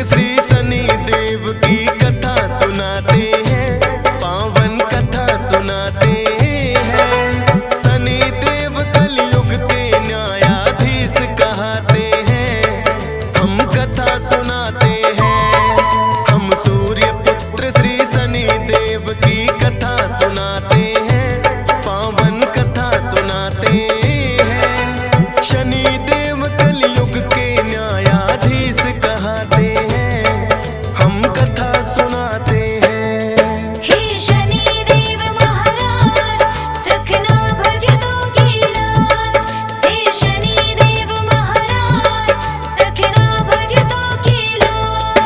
श्री शनि देव की कथा सुनाते हैं, पावन कथा सुनाते हैं। शनि देव कलयुग के न्यायाधीश कहते हैं, हम कथा सुनाते हैं। हम सूर्य पुत्र श्री शनि देव की कथा सुनाते हैं, पावन कथा सुनाते हैं। शनि देव कलयुग के न्यायाधीश कहते हैं, हम कथा सुनाते हैं। हे शनि देव महाराज, रखना भक्तों की लाज। हे शनि देव महाराज, रखना भक्तों की लाज।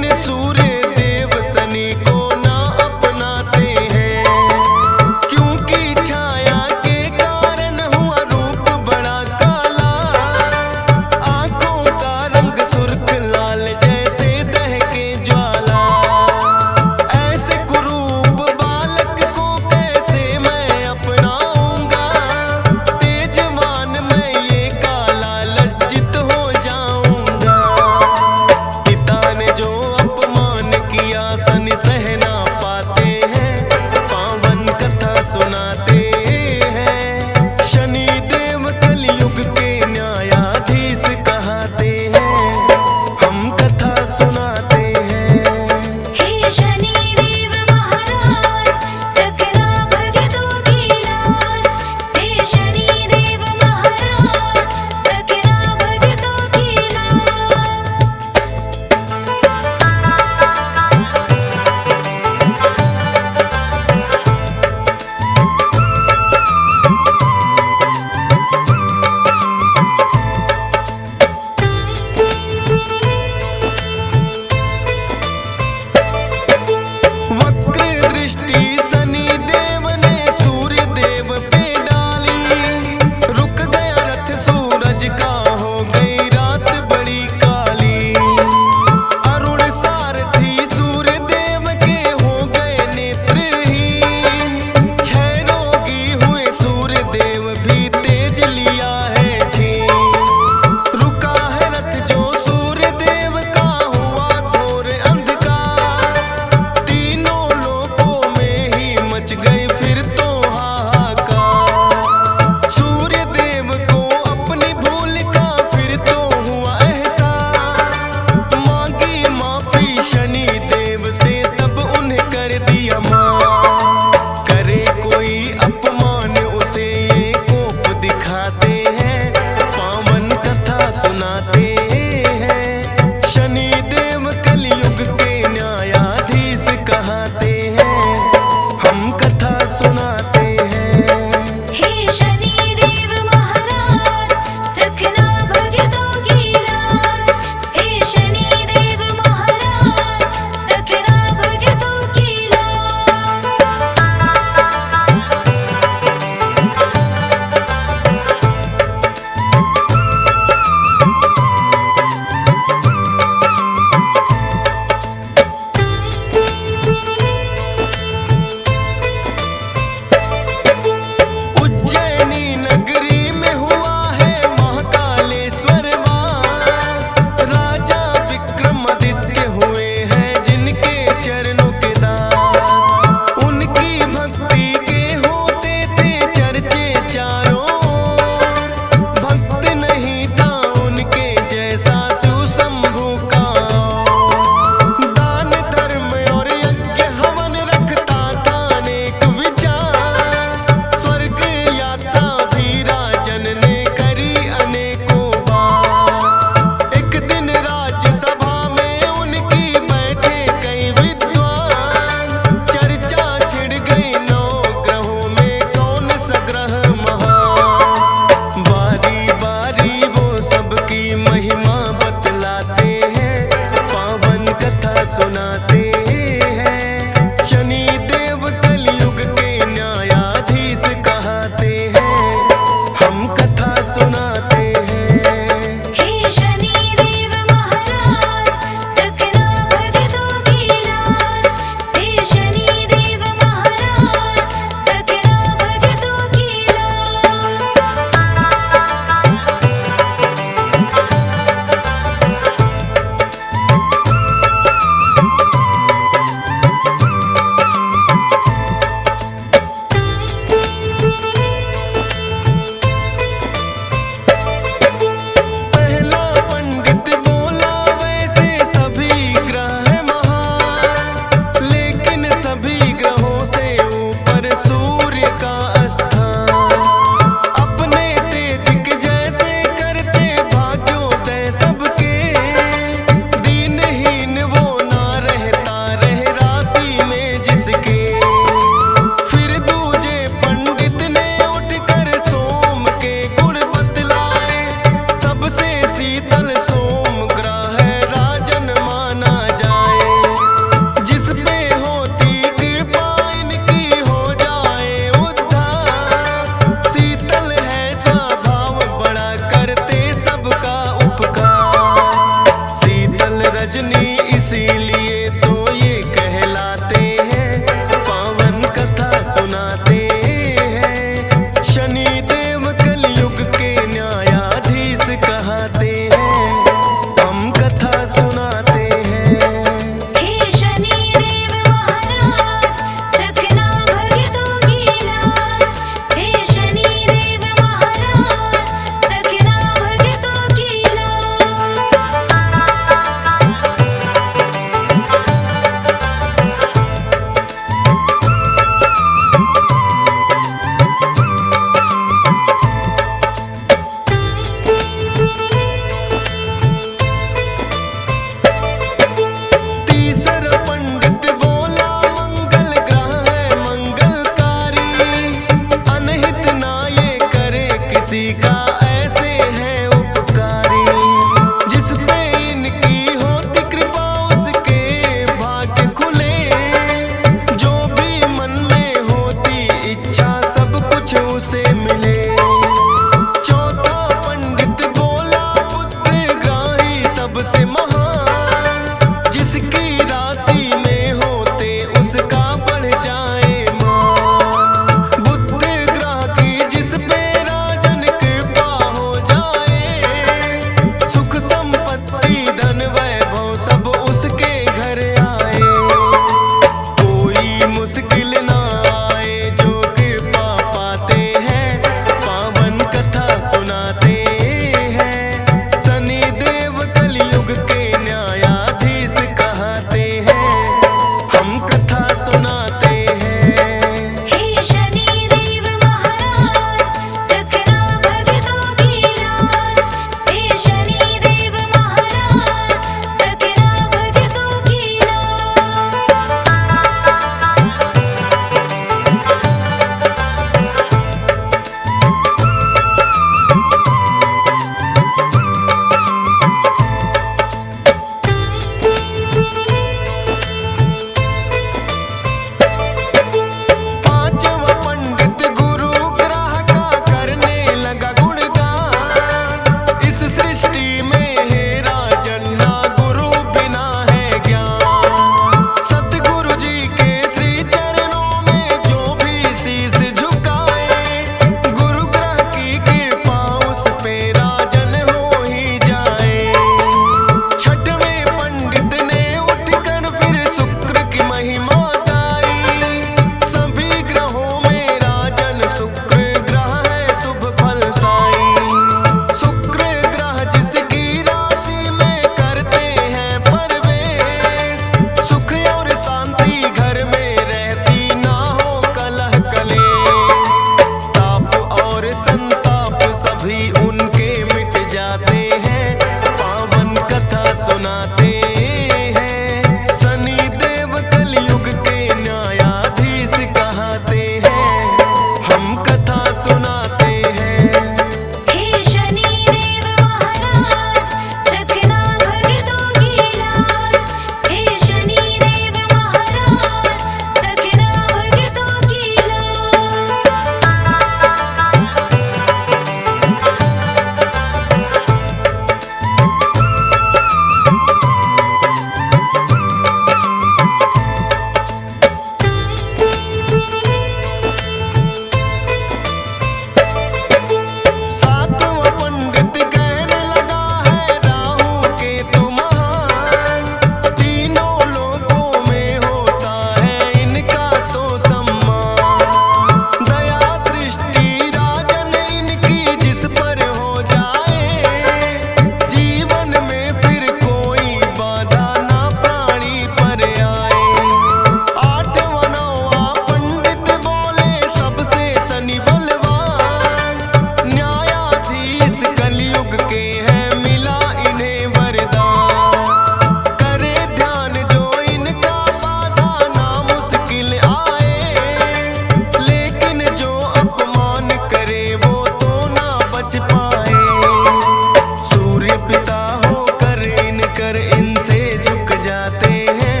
कर इनसे झुक जाते हैं,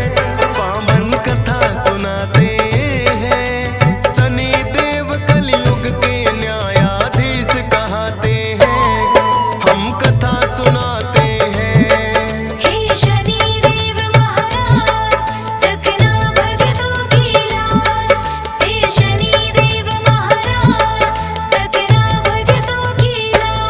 पावन कथा सुनाते हैं। शनि देव कलयुग के न्यायाधीश कहते हैं, हम कथा सुनाते हैं। हे शनि देव महाराज रखना भक्तों की लाज। हे शनि देव महाराज रखना भक्तों की लाज।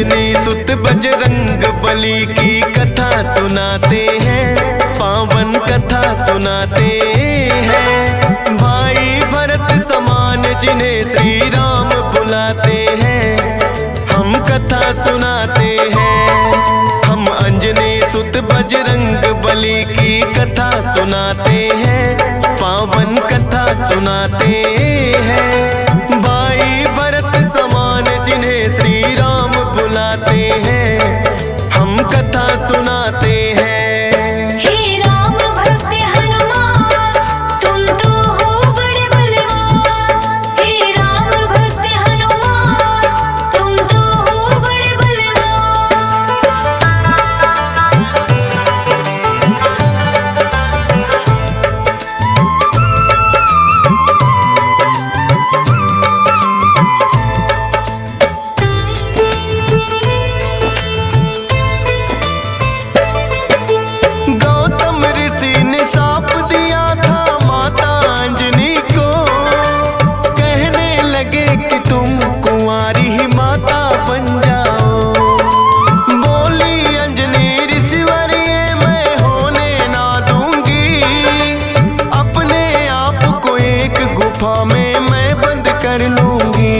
अंजनी सुत बजरंग बली की कथा सुनाते हैं, पावन कथा सुनाते हैं। भाई भरत समान जिन्हें श्री राम बुलाते हैं, हम कथा सुनाते हैं। हम अंजनी सुत बजरंग बली की कथा सुनाते हैं, पावन कथा सुनाते हैं। भाई भरत समान जिन्हें श्री राम बुलाते हैं, हम कथा सुनाते हैं। हे राम भक्त हनुमान, तुम तो हो बड़े बलवान। हे राम भक्त हनुमान, तुम तो हो बड़े बलवान। गौतम ऋषि ने शाप दिया था माता अंजनी को, कहने लगे कि तुम कुंवारी ही माता बन जाओ। बोली अंजनी ऋषिवर ये मैं होने ना दूंगी, अपने आप को एक गुफा में मैं बंद कर लूंगी।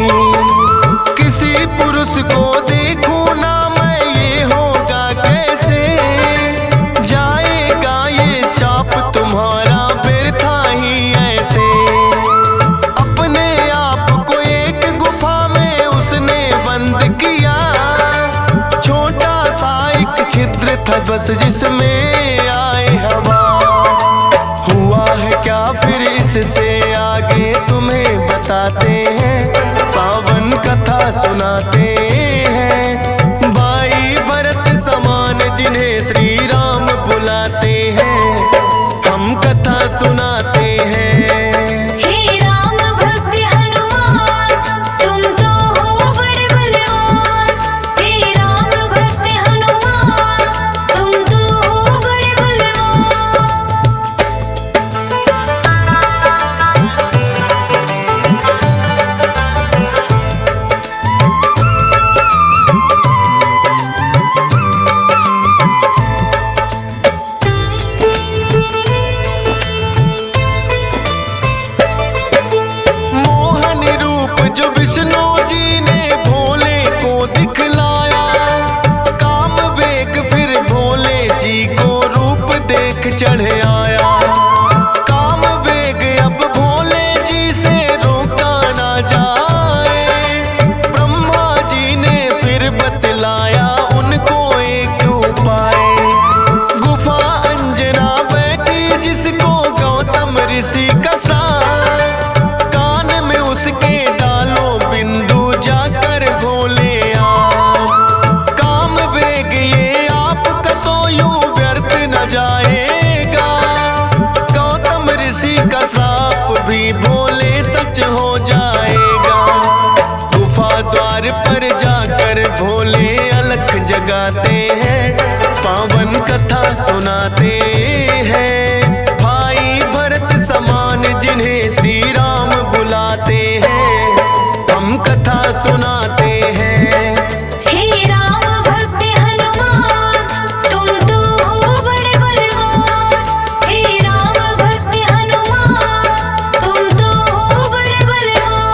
किसी पुरुष को देखूं ना मैं, ये होगा कैसे? जाएगा ये शाप तुम्हारा व्यर्था ही ऐसे। अपने आप को एक गुफा में उसने बंद किया, छोटा सा एक छिद्र था बस जिसमें आए हवा। हुआ है क्या फिर इससे आगे तुम्हें बताते हैं, पावन कथा सुनाते हैं। भाई भरत समान जिन्हें श्री राम बुलाते हैं, हम कथा सुनाते हैं। हे राम भक्त हनुमान, तुम तो हो बड़े बलवान। हे राम भक्त हनुमान, तुम तो हो बड़े बलवान। मोहन रूप जो विष्णु जी ने भोले को दिखलाया, काम वेग फिर भोले जी को रूप देख चढ़ आया। काम वेग अब भोले जी से रोका ना जाए, ब्रह्मा जी ने फिर बतलाया उनको एक उपाय। गुफा अंजना बैठी जिसको गौतम ऋषि का श्राप, कान में उसके डालो बिंदु जाकर भोले आप। काम वेग ये आपका तो यूं व्यर्थ न जाएगा, गौतम ऋषि का श्राप भी भोले सच हो जाएगा। गुफा द्वार पर जाकर भोले अलख जगाते हैं, पावन कथा सुनाते हैं। भाई भरत समान जिन्हें श्री राम बुलाते हैं, हम कथा सुनाते हैं। हे राम भक्त हनुमान, तुम तो हो बड़े बलवान। हे राम भक्त हनुमान, तुम तो हो बड़े बलवान।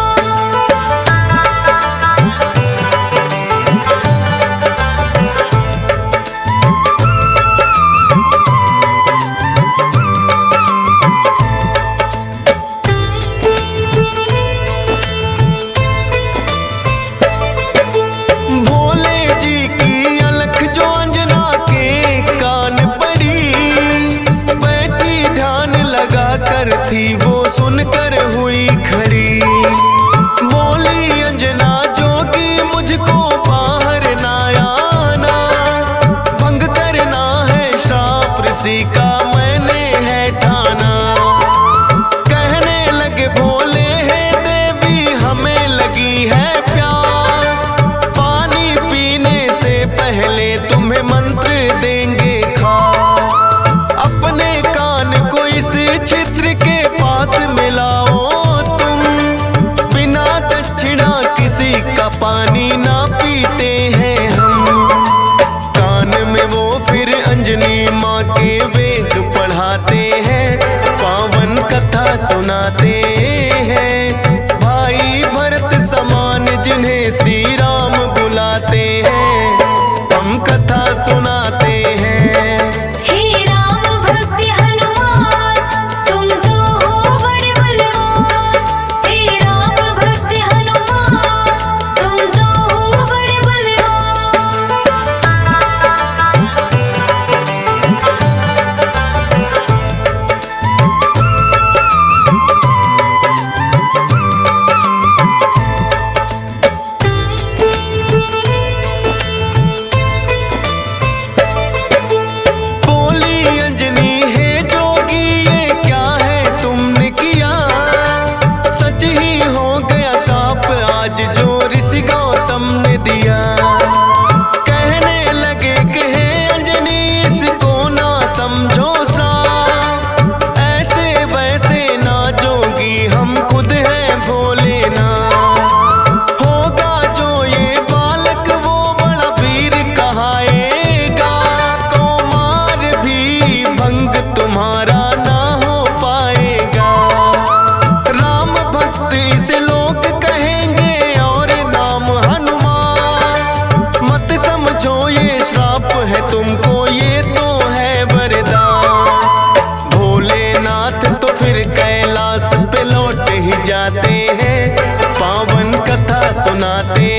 सुनाते हैं। भाई भरत समान जिन्हें श्री राम बुलाते हैं, हम कथा सुनाते हैं। हे राम भक्त हनुमान तुम तो हो बड़े बलवान। हे राम भक्त हनुमान तुम तो हो बड़े बलवान। बोली अंजनी है जोगी ये क्या है तुमने किया, सच ही हो गया शाप आज जो ऋषि गौतम ने दिया। कहने लगे कि हे अंजनी इसको ना समझो श्राप, ऐसे वैसे ना जोगी हम खुद हैं भोले ना। होगा जो ये बालक वो बड़ा वीर कहाएगा, कुमार भी भंग तुम्हारा ना हो पाएगा। राम भक्त इसे लोग कहेंगे और नाम हनुमान, मत समझो ये श्राप है तुमको ये तो है वरदान। भोलेनाथ तो फिर कैलाश पे लौट ही जाते हैं, पावन कथा सुनाते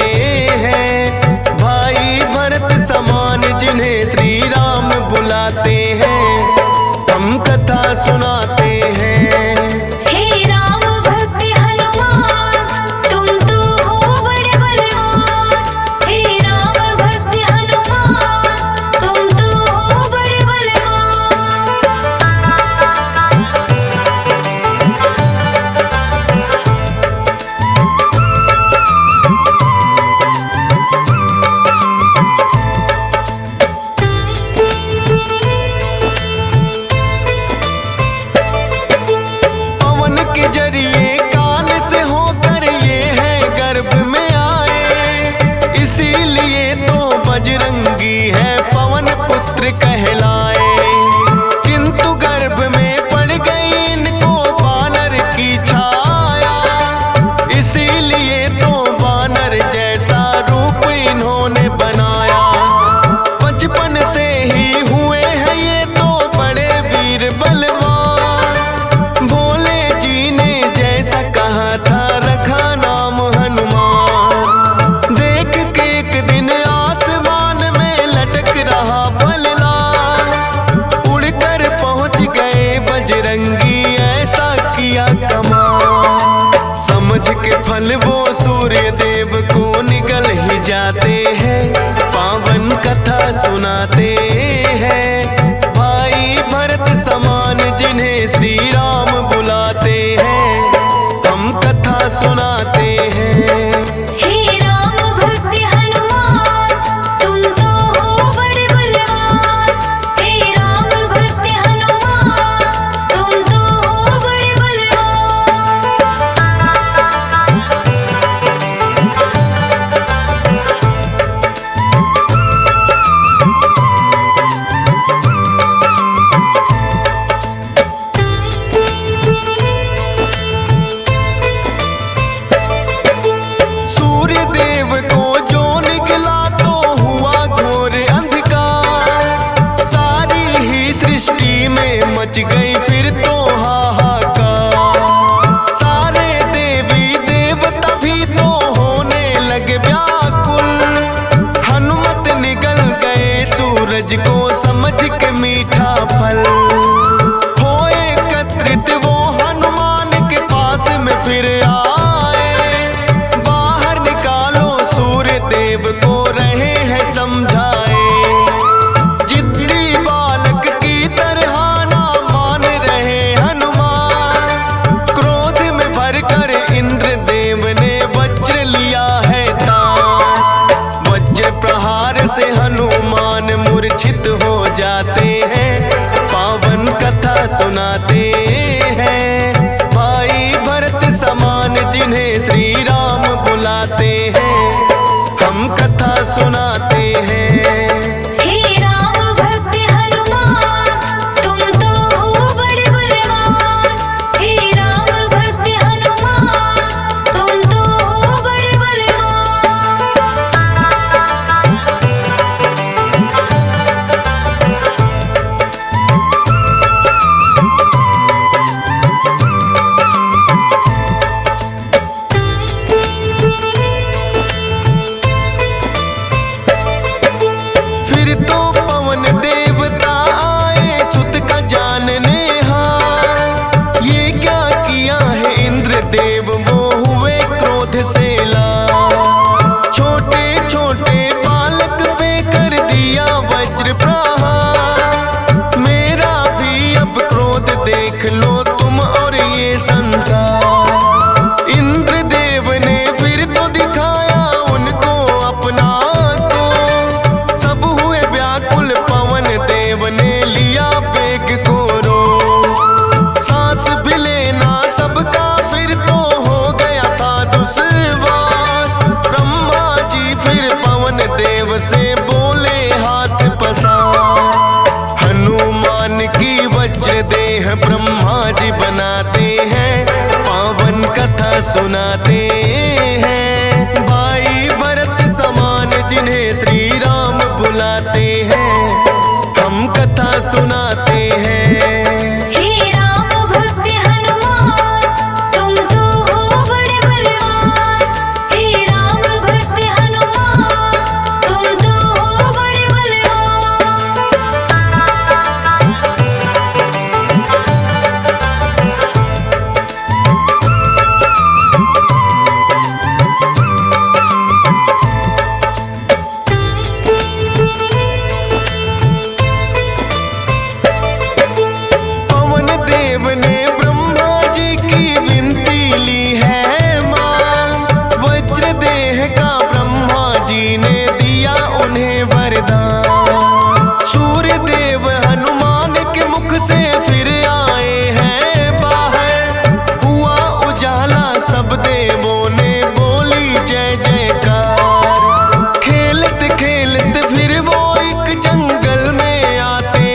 हैं। भाई भरत समान जिन्हें श्री राम बुलाते हैं, हम कथा सुनाते हैं। हे राम भक्त हनुमान तुम तो हो बड़े बलवान। हे राम भक्त हनुमान तुम तो हो बड़े बलवान। पवन के जरिए कान से होकर ये है गर्भ में आए, इसीलिए तो बजरंगी है पवन पुत्र कहलाए। किंतु गर्भ में पड़ गई इनको बानर की छाया, इसीलिए तो बानर जैसा रूप इन्होंने बनाया। बचपन से ही हुए हैं ये तो बड़े वीर बलवान, भोले जी ने जैसा कहा था रखा नाम हनुमान। देख के एक दिन आसमान में लटक रहा फलदार, उड़कर पहुंच गए बजरंगी ऐसा किया कमाल। समझ के फल वो सूर्य देव को निगल ही जाते हैं, पावन कथा सुनाते हैं। भाई भरत समान जिन्हें श्री राम बुलाते हैं, हम कथा सुनाते हैं। हे राम भक्त हनुमान तुम तो हो बड़े बलवान। हे राम भक्त हनुमान तुम तो हो बड़े बलवान। सूर्य देव को जो निकला तो हुआ घोर अंधकार, सारी ही सृष्टि में मच गई फिर तो हाहाकार। सारे देवी देवता भी तो होने लगे व्याकुल, हनुमत निगल गए सूरज को समझ के मीठा फल। हो एकत्रित वो हनुमान के पास में फिर आए, बाहर निकालो सूर्य देव को रहे हैं समझाए। जिद्दी बालक की तरह ना मान देव से बोले हाथ पसार। हनुमान की वज्र देह ब्रह्मा जी बनाते हैं, पावन कथा सुनाते हैं। भाई भरत समान जिन्हें श्री राम बुलाते हैं, हम कथा सुनाते हैं। हे राम भक्त हनुमान, तुम तो हो बड़े बलवान। हे राम भक्त हनुमान, तुम तो हो बड़े बलवान। पवन देव ने ब्रह्मा जी की विनती ली है मां, वज्र देह का ब्रह्मा जी ने दिया उन्हें वरदान। सूर्य देव हनुमान के मुख से फिर आए हैं बाहर, हुआ उजाला सब देवों ने बोली जय जयकार। खेलत खेलत फिर वो एक जंगल में आते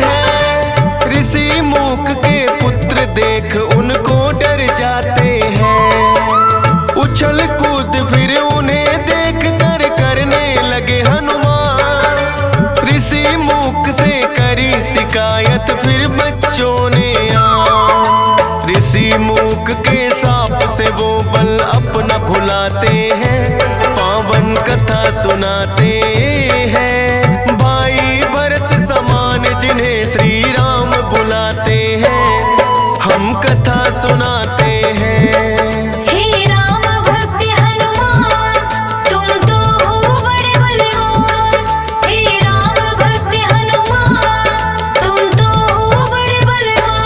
हैं, ऋषि मूक के पुत्र देख उनको डर जाते हैं। उछल कूद फिर उन्हें देख कर करने लगे हनुमान। ऋषि मूक से करी शिकायत फिर बच्चों ने आन। ऋषि मूक के साप से वो बल अपना भुलाते हैं, पावन कथा सुनाते हैं। भाई भरत समान जिन्हें श्री राम बुलाते हैं, हम कथा सुनाते हैं। हे राम भक्त हनुमान, तुम तो हो बड़े बलवान। हे राम भक्त हनुमान, तुम तो हो बड़े बलवान।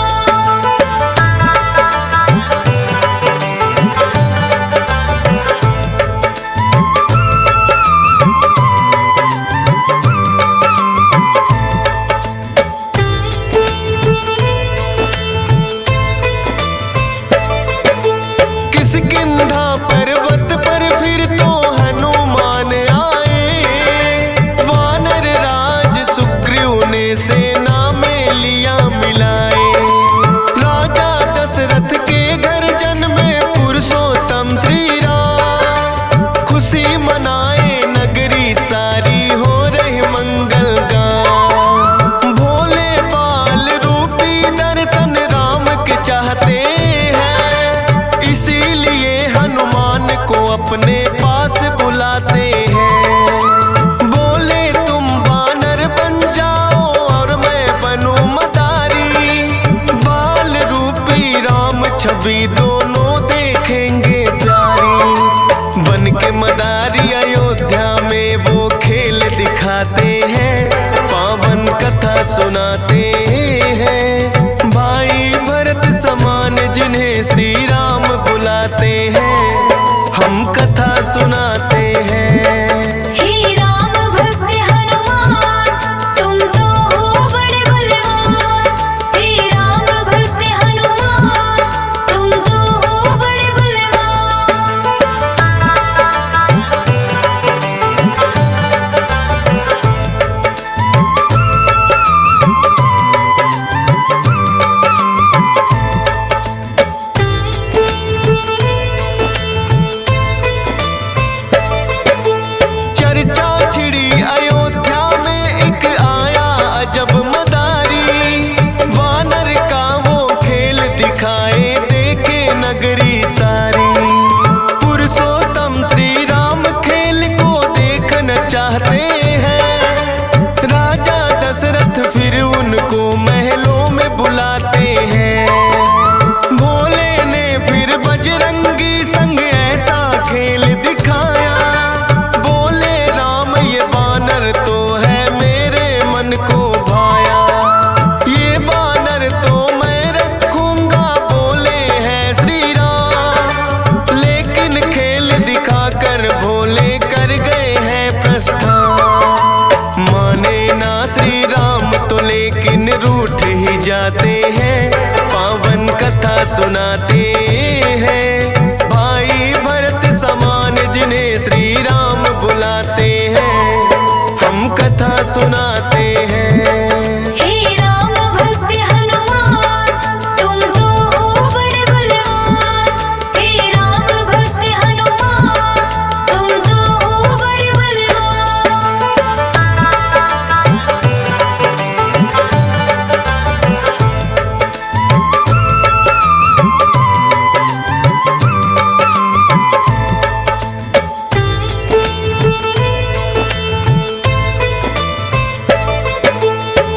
किष्किंधा पर्वत पर फिर तो हनुमान आए। वानर राज सुग्रीव ने सेना में लिया मिलाए। राजा दशरथ के घर जन्मे पुरुषोत्तम श्री राम, खुशी मनाए नगरी सारी हो रही मंगल गान। भोले बाल रूपी दर्शन राम के चाहते हैं, इसीलिए हनुमान को अपने पास बुलाते हैं। बोले तुम वानर बन जाओ और मैं बनूं मदारी, बाल रूपी राम छवि दोनों देखेंगे प्यारी। बन के मदारी अयोध्या में वो खेल दिखाते हैं, पावन कथा सुनाते हैं। भाई भरत समान जिन्हें श्री राम बुलाते हैं, हम कथा सुनाते हैं। हे राम भक्त हनुमान, तुम तो हो बड़े बलवान। हे राम भक्त हनुमान, तुम तो हो बड़े बलवान। सुनाते हैं। हे राम भक्त हनुमान तुम तो हो बड़े बलवान। हे राम भक्त हनुमान तुम तो हो बड़े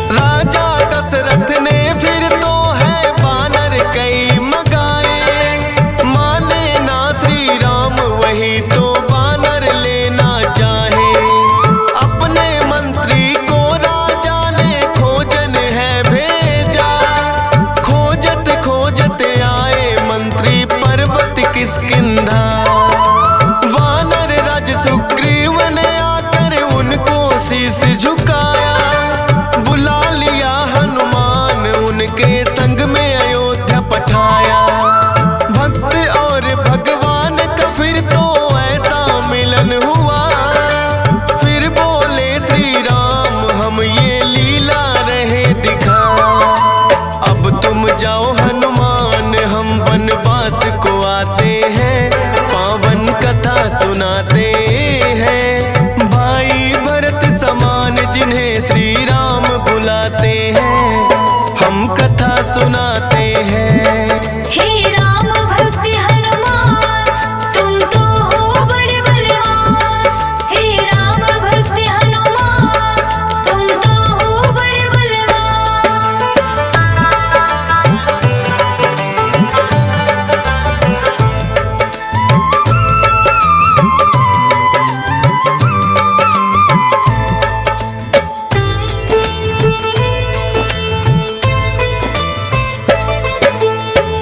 राजा दशरथ ने फिर तो है बानर कई मगाए, माने ना श्री राम वही तो बानर लेना चाहे। अपने मंत्री को राजा ने खोजन है भेजा, खोजत खोजत आए मंत्री पर्वत किष्किंधा। वानर राज सुग्रीव ने आकर उनको शीश झुकाया, बुला लिया हनुमान उनके संग में अयोध्या पठाया। भक्त और भगवान का फिर तो ऐसा मिलन हुआ, फिर बोले श्री राम हम ये लीला रहे दिखा। अब तुम जाओ हनुमान हम वनवास को आते हैं, पावन कथा सुनाते हैं। भाई भरत समान जिन्हें श्री राम बुलाते हैं, हम कथा सुनाते हैं। हे राम भक्त हनुमान तुम तो हो बड़े बलवान। हे राम भक्त हनुमान तुम तो हो बड़े बलवान।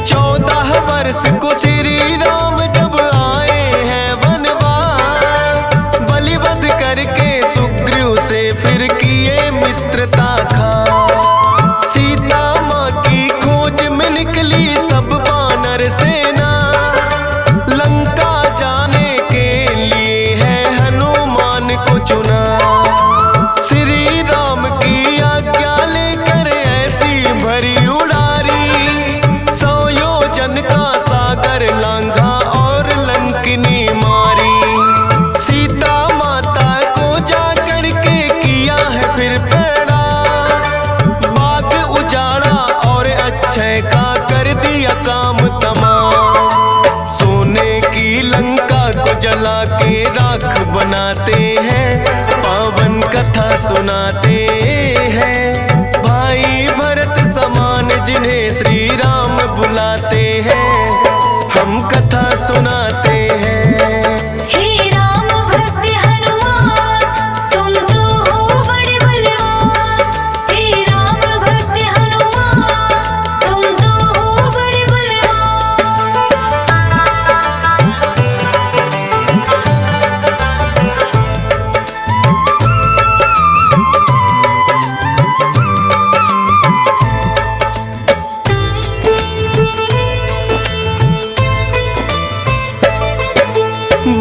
14 वर्ष को श्री राम जब आए हैं वनवास, बलिवध करके सुग्रीव से फिर किए मित्रता खा। सीता माँ की खोज में निकली सब वानर सेना, लंका जाने के लिए है हनुमान को चुना। श्री राम की आज्ञा लेकर ऐसी भरी उड़ारी, 100 योजन का सागर लांघा और लंकिनी मारी। सीता माता को जा करके किया है फिर पैड़ा, बाग उजाड़ा और अक्षय का कर दिया काम तमाम। सोने की लंका को जला के राख बनाते हैं, पावन कथा सुनाते हैं। भाई भरत समान जिन्हें श्री राम बुलाते हैं, हम कथा सुनाते हैं। हे राम भक्त हनुमान तुम तो हो बड़े बलवान। हे राम भक्त हनुमान तुम तो हो बड़े बलवान।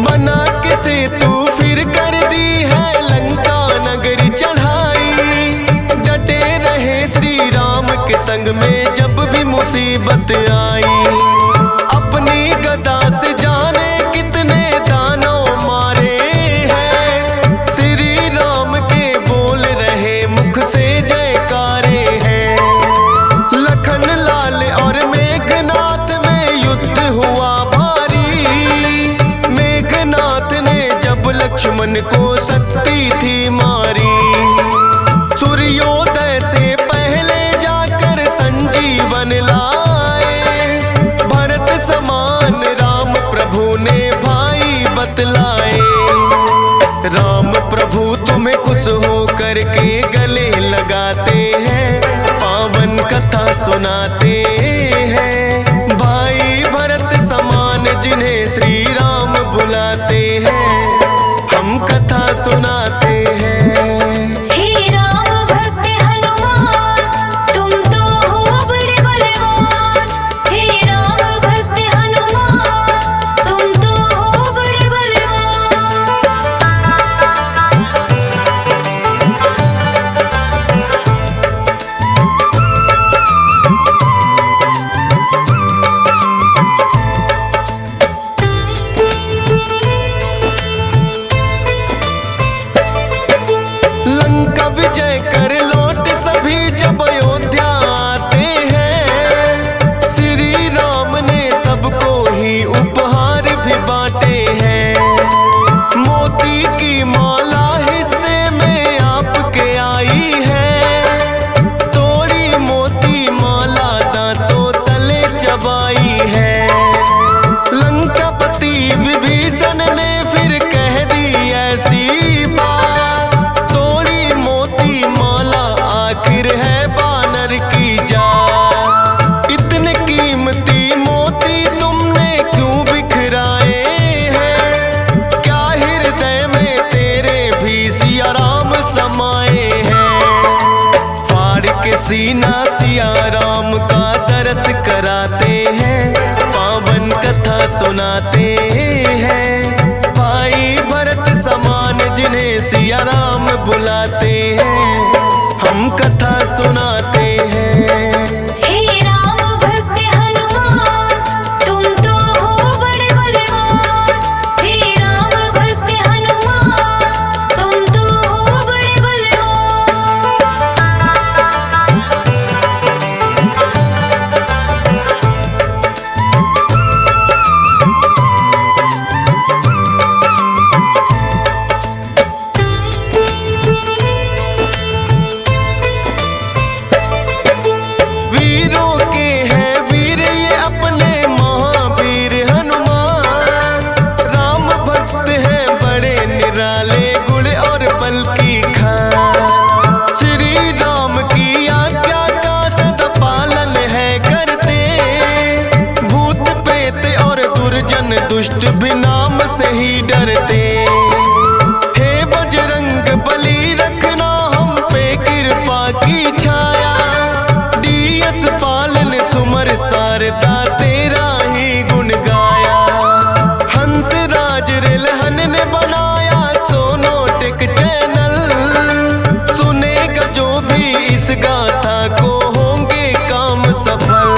बना के सेतु फिर कर दी है लंका नगरी चढ़ाई। डटे रहे श्री राम के संग में जब भी मुसीबत आई। अपनी गदा से जाने कितने दानव मारे हैं, श्री राम के बोल रहे मुख से जयकारे हैं। लखन लाल और मेघनाथ में युद्ध हुआ भारी, मेघनाथ ने जब लक्ष्मण को शक्ति थी मारी। सूर्योदय से पहले जाकर संजीवन लाए, भरत समान राम प्रभु ने भाई बतलाए। राम प्रभु तुम्हें खुश हो करके गले लगाते हैं, पावन कथा सुनाते हैं। भाई भरत समान जिन्हें श्री राम बुलाते हैं, हम कथा सुनाते हैं। हे राम भक्त हनुमान तुम तो हो बड़े बलवान। हे राम भक्त हनुमान तुम तो हो बड़े बलवान। विजय कर लौट सभी जब अयोध्या आते हैं। श्री राम ने सबको ही उपहार भी बांटे हैं। मोती की माला हिस्से में आपके आई है। तोड़ी मोती माला दांतों तले चबाई है। लंकापति विभीषण ने फिर कह दी ऐसी बात, तोड़ी मोती माला आखिर है बानर की जात। इतने कीमती मोती तुमने क्यों बिखराए हैं? क्या हृदय में तेरे भी सिया राम समाए हैं? फाड़ के सीना सिया राम का दरस कराते हैं। पावन कथा सुनाते हैं। भाई भरत समान जिन्हें सिया राम बुलाते हैं, हम कथा सुनाते हैं। हे राम भक्त हनुमान, तुम तो हो बड़े बलवान। हे राम भक्त हनुमान, तुम तो हो बड़े बलवान। वीरों के हैं वीर ये अपने महावीर हनुमान। राम भक्त हैं बड़े निराले गुण और बल की खान। श्री राम की आज्ञा का सदा पालन है करते। भूत प्रेत और दुर्जन दुष्ट भी नाम से ही डरते। हे बजरंग बली रखना हम पे कृपा की छाया। डीएस पालन सुमर सारदा तेरा ही गुण गाया। हंस राज रिलहन ने बनाया सोनोटिक चैनल। सुनेगा जो भी इस गाथा को होंगे काम सफल।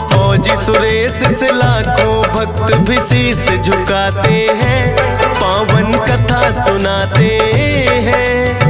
फौजी सुरेश से लाखों भक्त भी शीश झुकाते हैं। पावन कथा सुनाते हैं।